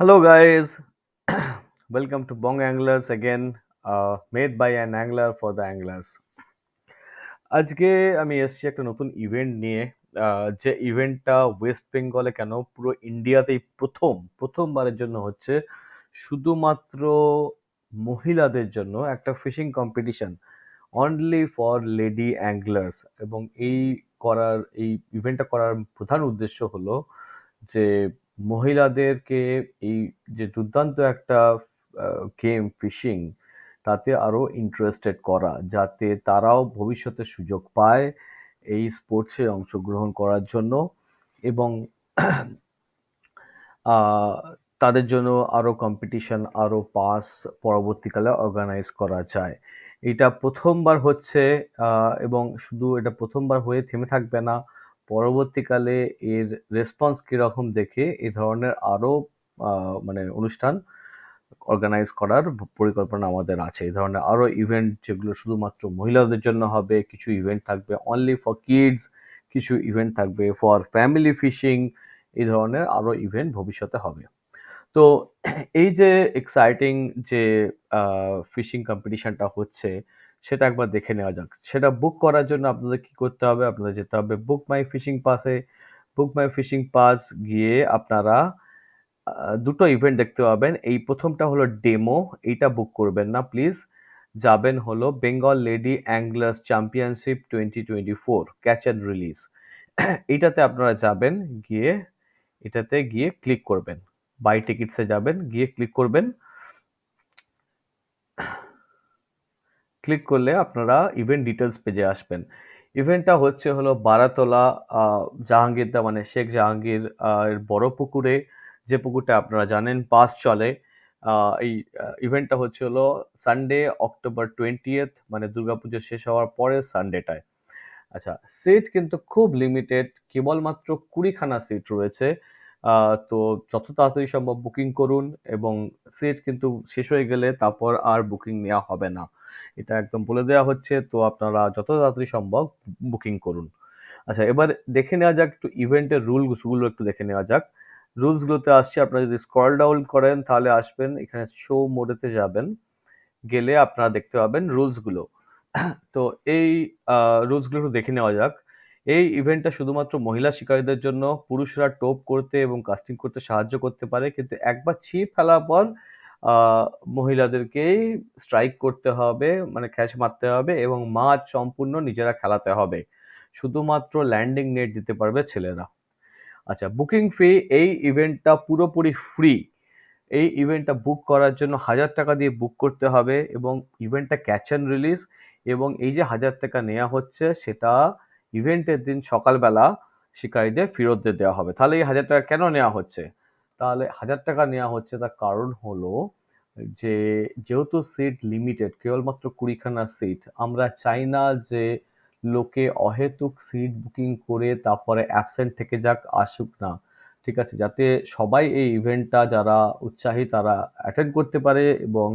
Hello, guys. Welcome to Bong Anglers again, made by an angler for the anglers. আজকে আমি এসেছি একটা নতুন ইভেন্ট নিয়ে। যে ইভেন্টটা ওয়েস্ট বেঙ্গলে কেন পুরো ইন্ডিয়াতেই প্রথমবারের জন্য হচ্ছে। শুধুমাত্র মহিলাদের জন্য একটা fishing competition only for lady anglers. এবং এই ইভেন্টটা করার প্রধান উদ্দেশ্য হলো যে মহিলাদেরকে এই যে দুর্দান্ত একটা গেম ফিশিং তাতে আরো ইন্টারেস্টেড করা, যাতে তারাও ভবিষ্যতে সুযোগ পায় এই স্পোর্টসে অংশগ্রহণ করার জন্য। এবং আহ, তাদের জন্য আরো কম্পিটিশন, আরো পাস পরবর্তীকালে অর্গানাইজ করা যায়। এটা প্রথমবার হচ্ছে। এবং শুধু এটা প্রথমবার হয়ে থেমে থাকবে না, পরবর্তীকালে এর রেসপন্স কিরকম দেখে এই ধরনের আরো মানে অনুষ্ঠান অর্গানাইজ করার পরিকল্পনা আমাদের আছে। এই ধরনের আরো ইভেন্ট যেগুলো শুধুমাত্র মহিলাদের জন্য হবে, কিছু ইভেন্ট থাকবে অনলি ফর কিডস, কিছু ইভেন্ট থাকবে ফর ফ্যামিলি ফিশিং। এই ধরনের আরো ইভেন্ট ভবিষ্যতে হবে। তো এই যে এক্সাইটিং যে ফিশিং কম্পিটিশনটা হচ্ছে, সেটা একবার দেখে নেওয়া যাক। সেটা বুক করার জন্য আপনাদের কি করতে হবে? আপনাদের যেতে হবে বুক মাই ফিশিং পাসে। বুক মাই ফিশিং পাস গিয়ে আপনারা দুটো ইভেন্ট দেখতে পাবেন। এই প্রথমটা হলো ডেমো, এইটা বুক করবেন না প্লিজ। যাবেন হলো Bengal lady anglers championship 2024 catch and release. এইটাতে আপনারা যাবেন, গিয়ে এটাতে গিয়ে ক্লিক করবেন। বাই টিকিটসে যাবেন, গিয়ে ক্লিক করবেন। ক্লিক করলে আপনারা ইভেন্ট ডিটেলস পেজে আসবেন। ইভেন্টটা হচ্ছে হলো বারাতলা জাহাঙ্গীরদা, মানে শেখ জাহাঙ্গীর এর বড় পুকুরে, যে পুকুরটা আপনারা জানেন পাস চলে। এই ইভেন্টটা হচ্ছে হলো সানডে অক্টোবর 20th, মানে দুর্গাপুজো শেষ হওয়ার পরের সানডেটায়। আচ্ছা, সিট কিন্তু খুব লিমিটেড, কেবলমাত্র 20খানা সিট রয়েছে। তো যত তাড়াতাড়ি সম্ভব বুকিং করুন, এবং সিট কিন্তু শেষ হয়ে গেলে তারপর আর বুকিং নেওয়া হবে না, এটা একদম বলে দেওয়া হচ্ছে। তো আপনারা যত তাড়াতাড়ি সম্ভব বুকিং করুন। আচ্ছা, এবার দেখে নেওয়া যাক একটু ইভেন্টের রুলসগুলো, একটু দেখে নেওয়া যাক। রুলসগুলোতে আসছে, আপনারা যদি স্ক্রল ডাউন করেন তাহলে আসবেন এখানে শো মোডেতে যাবেন। গেলে আপনারা দেখতে পাবেন রুলসগুলো। তো এই রুলসগুলো একটু দেখে নেওয়া যাক। এই ইভেন্টটা শুধুমাত্র মহিলা শিকারীদের জন্য। পুরুষরা টোপ করতে এবং কাস্টিং করতে সাহায্য করতে পারে, কিন্তু একবার ছিপ ফেলার পর আহ, মহিলাদেরকেই স্ট্রাইক করতে হবে, মানে ক্যাচ মারতে হবে, এবং মাছ সম্পূর্ণ নিজেরা খেলাতে হবে। শুধুমাত্র ল্যান্ডিং নেট দিতে পারবে ছেলেরা। আচ্ছা, বুকিং ফি, এই ইভেন্টটা পুরোপুরি ফ্রি। এই ইভেন্টটা বুক করার জন্য 1000 টাকা দিয়ে বুক করতে হবে, এবং ইভেন্টটা ক্যাচ অ্যান্ড রিলিজ। এবং এই যে 1000 টাকা নেওয়া হচ্ছে, সেটা ইভেন্টের দিন সকালবেলা শিকারীদের ফেরত দিয়ে দেওয়া হবে। তাহলে এই 1000 টাকা কেন নেওয়া হচ্ছে? তাহলে 1000 টাকা নেওয়া হচ্ছে, তার কারণ হলো যে যেহেতু সিট লিমিটেড, কেবলমাত্র 20খানা সিট, আমরা চাই না যে লোকে অহেতুক সিট বুকিং করে তারপরে অ্যাবসেন্ট থেকে যাক, আসুক না। ঠিক আছে, যাতে সবাই এই ইভেন্টটা যারা উৎসাহী তারা অ্যাটেন্ড করতে পারে, এবং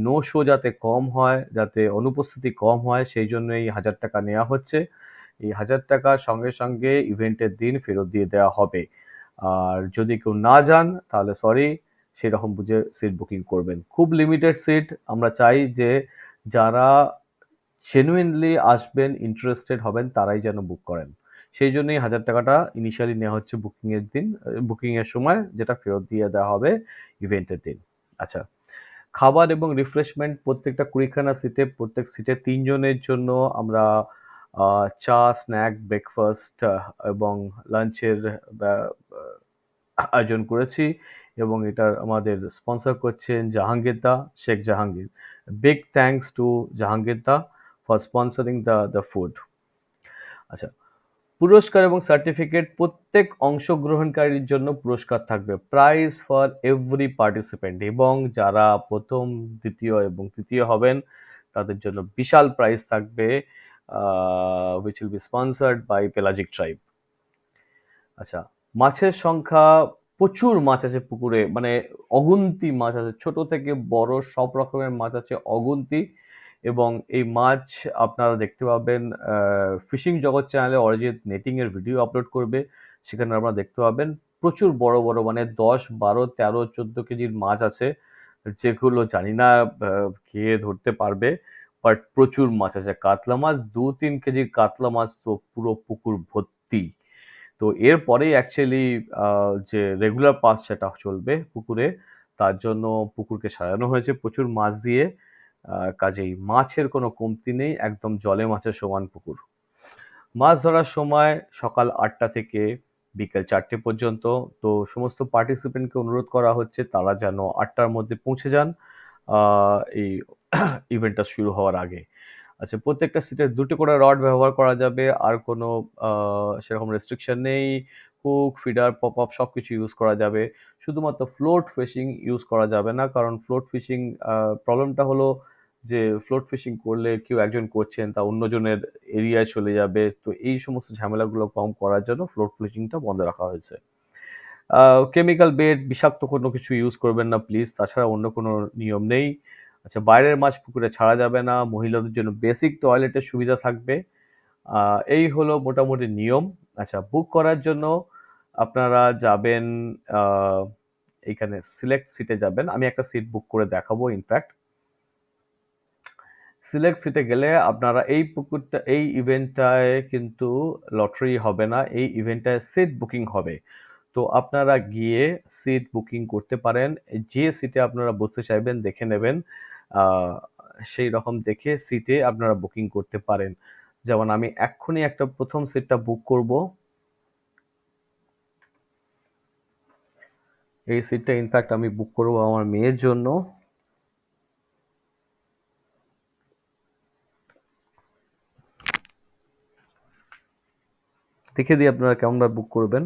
নো শো যাতে কম হয়, যাতে অনুপস্থিতি কম হয়, সেই জন্য এই 1000 টাকা নেওয়া হচ্ছে। এই 1000 টাকা সঙ্গে সঙ্গে ইভেন্টের দিন ফেরত দিয়ে দেওয়া হবে। আর যদি কেউ না যান তাহলে সরি, সেরকম বুঝে সিট বুকিং করবেন। খুব লিমিটেড সিট, আমরা চাই যে যারা জেনুইনলি আসবেন, ইন্টারেস্টেড হবেন, তারাই যেন বুক করেন। সেই জন্যই 1000 টাকাটা ইনিশিয়ালি নেওয়া হচ্ছে বুকিং এর দিন, বুকিং এর সময়, যেটা ফেরত দিয়ে দেওয়া হবে ইভেন্টের দিন। আচ্ছা, খাবার এবং রিফ্রেশমেন্ট প্রত্যেকটা 20খানা সিটে, প্রত্যেক সিটে 3 জনের জন্য আমরা চা, স্ন্যাক, ব্রেকফাস্ট এবং লাঞ্চের আয়োজন করেছি। এবং এটা আমাদের স্পন্সর করছেন Jahangir da, Sheikh Jahangir. Big thanks to Jahangir da for sponsoring the food. আচ্ছা, পুরস্কার এবং সার্টিফিকেট, প্রত্যেক অংশগ্রহণকারীর জন্য পুরস্কার থাকবে, প্রাইজ ফর এভরি পার্টিসিপেন্ট। এবং যারা প্রথম, দ্বিতীয় এবং তৃতীয় হবেন তাদের জন্য বিশাল প্রাইজ থাকবে, which will be sponsored by pelagic tribe. আচ্ছা, মাছের সংখ্যা, প্রচুর মাছ আছে পুকুরে, মানে অগুন্তি মাছ আছে, ছোট থেকে বড় সব রকমের মাছ আছে, অগুন্তি। এবং এই মাছ আপনারা দেখতে পাবেন, ফিশিং জগৎ চ্যানেলে অরিজিৎ নেটিং এর ভিডিও আপলোড করবে, সেখানে আপনারা দেখতে পাবেন। প্রচুর বড় বড় মানে 10, 12, 13, 14 কেজির মাছ আছে, যেগুলো জানি না কে ধরতে পারবে, বাট প্রচুর মাছ আছে। কাতলা মাছ 2-3 কেজির কাতলা মাছ তো পুরো পুকুর ভর্তি। তো এরপরেই অ্যাকচুয়ালি যে রেগুলার পাস সেটা চলবে পুকুরে, তার জন্য পুকুরকে সাজানো হয়েছে প্রচুর মাছ দিয়ে। কাজেই মাছের কোনো কমতি নেই, একদম জলে মাছের সমান পুকুর। মাছ ধরার সময় সকাল 8টা থেকে বিকেল 4টে পর্যন্ত। তো সমস্ত পার্টিসিপেন্টকে অনুরোধ করা হচ্ছে তারা যেন 8টার মধ্যে পৌঁছে যান এই ইভেন্টটা শুরু হওয়ার আগে। আচ্ছা, প্রত্যেকটা সিটে 2টি করে রড ব্যবহার করা যাবে। আর কোনো সেরকম রেস্ট্রিকশন নেই। হুক, ফিডার, পপ-আপ সবকিছু ইউজ করা যাবে। শুধুমাত্র ফ্লোট ফিশিং ইউজ করা যাবে না। কারণ ফ্লোট ফিশিং প্রবলেমটা হলো যে ফ্লোট ফিশিং করলে কেউ একজন করছেন তা অন্যজনের এরিয়ায় চলে যাবে। তো এই সমস্ত ঝামেলাগুলো কম করার জন্য ফ্লোট ফিশিংটা বন্ধ রাখা হয়েছে। কেমিক্যাল বেড, বিষাক্ত কোনো কিছু ইউজ করবেন না প্লিজ। তাছাড়া অন্য কোনো নিয়ম নেই। আচ্ছা, বাইরের মাছ পুকুরে ছাড়া যাবে না। মহিলাদের জন্য বেসিক টয়লেটের সুবিধা থাকবে। এই হলো মোটামুটি নিয়ম। আচ্ছা, বুক করার জন্য আপনারা যাবেন আ এইখানে সিলেক্ট সিটে যাবেন। আমি একটা সিট বুক করে দেখাবো ইনফ্যাক্ট। সিলেক্ট সিটে গেলে আপনারা এই ইভেন্টটায় কিন্তু লটারি হবে না। এই ইভেন্টটায় সিট বুকিং হবে। তো আপনারা গিয়ে সিট বুকিং করতে পারেন। যে সিটে আপনারা বসতে চাইবেন দেখে নেবেন। আ সেই রকম দেখে সিটে আপনারা বুকিং করতে পারেন। যেমন আমি এক্ষুনি একটা ১ম সিটটা বুক করব। এই সিটটা ইনফ্যাক্ট আমি বুক করব আমার মেয়ের জন্য। দেখে দিই আপনারা কেমনভাবে বুক করবেন।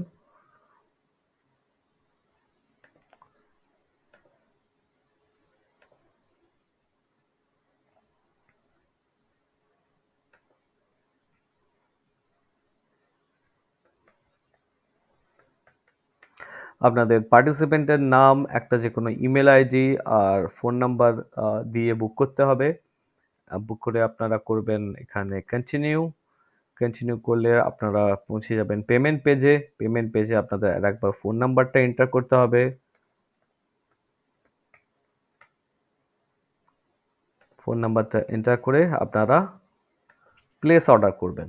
আপনাদের পার্টিসিপেন্টের নাম, একটা যেকোনো ইমেল আইডি আর ফোন নাম্বার দিয়ে বুক করতে হবে। বুক করে আপনারা করবেন এখানে কন্টিনিউ। কন্টিনিউ করলে আপনারা পৌঁছে যাবেন পেমেন্ট পেজে। পেমেন্ট পেজে আপনাদের আরেকবার ফোন নাম্বারটা এন্টার করতে হবে। ফোন নাম্বারটা এন্টার করে আপনারা প্লেস অর্ডার করবেন।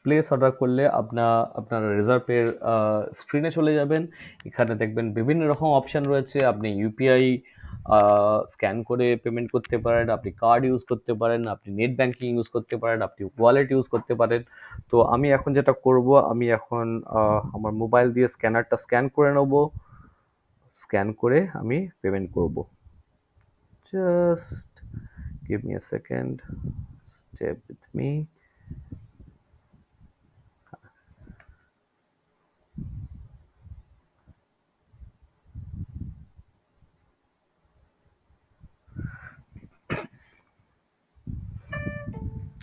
প্লেস অর্ডার করলে আপনারা রিজার্ভের স্ক্রিনে চলে যাবেন। এখানে দেখবেন বিভিন্ন রকম অপশন রয়েছে। আপনি ইউপিআই স্ক্যান করে পেমেন্ট করতে পারেন, আপনি কার্ড ইউজ করতে পারেন, আপনি নেট ব্যাংকিং ইউজ করতে পারেন, আপনি ওয়ালেট ইউজ করতে পারেন। তো আমি এখন যেটা করব, আমি এখন আমার মোবাইল দিয়ে স্ক্যানারটা স্ক্যান করে নেব। স্ক্যান করে আমি পেমেন্ট করব। Just give me a second, stay with me.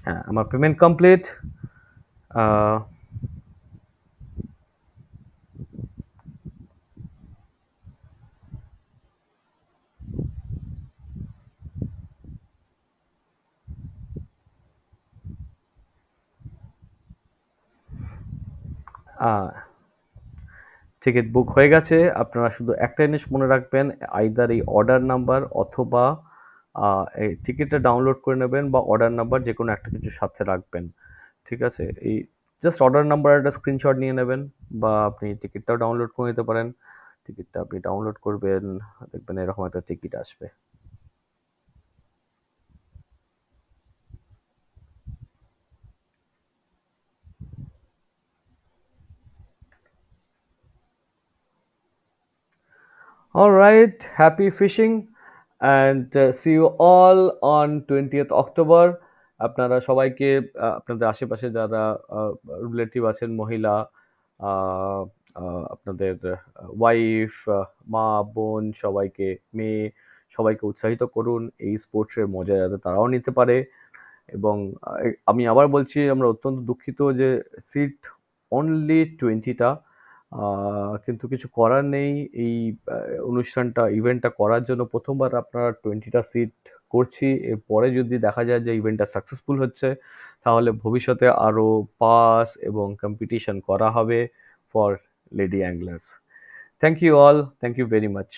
হ্যাঁ, আমার পেমেন্ট কমপ্লিট। টিকিট বুক হয়ে গেছে। আপনারা শুধু একটা জিনিস মনে রাখবেন, আইদার এই অর্ডার নাম্বার অথবা এই টিকিটটা ডাউনলোড করে নেবেন বা অর্ডার নাম্বার যেকোনো একটা কিছু সাথে রাখবেন। ঠিক আছে? এই জাস্ট অর্ডার নাম্বার একটা স্ক্রিনশট নিয়ে নেবেন বা আপনি টিকিটটাও ডাউনলোড করে নিতে পারেন। টিকিটটা আপনি ডাউনলোড করবেন, দেখবেন এরকম একটা টিকিট আসবে। Alright, happy fishing and see you all on 20th October. আপনারা সবাইকে আপনাদের আশেপাশে যারা রিলেটিভ আছেন মহিলা, আ আ আপনাদের ওয়াইফ, মা, বোন সবাইকে, মেয়ে সবাইকে উৎসাহিত করুন এই স্পোর্টসের মজা যাতে তারাও নিতে পারে। এবং আমি আবার বলছি আমরা অত্যন্ত দুঃখিত যে সিট অনলি 20 টা। কিন্তু কিছু করার নেই। এই অনুষ্ঠানটা ইভেন্টটা করার জন্য ১ম বার আপনারা 20 টা সিট করছি। এরপরে যদি দেখা যায় যে ইভেন্টটা সাকসেসফুল হচ্ছে, তাহলে ভবিষ্যতে আরো পাস এবং কম্পিটিশন করা হবে for lady anglers. Thank you all. Thank you very much.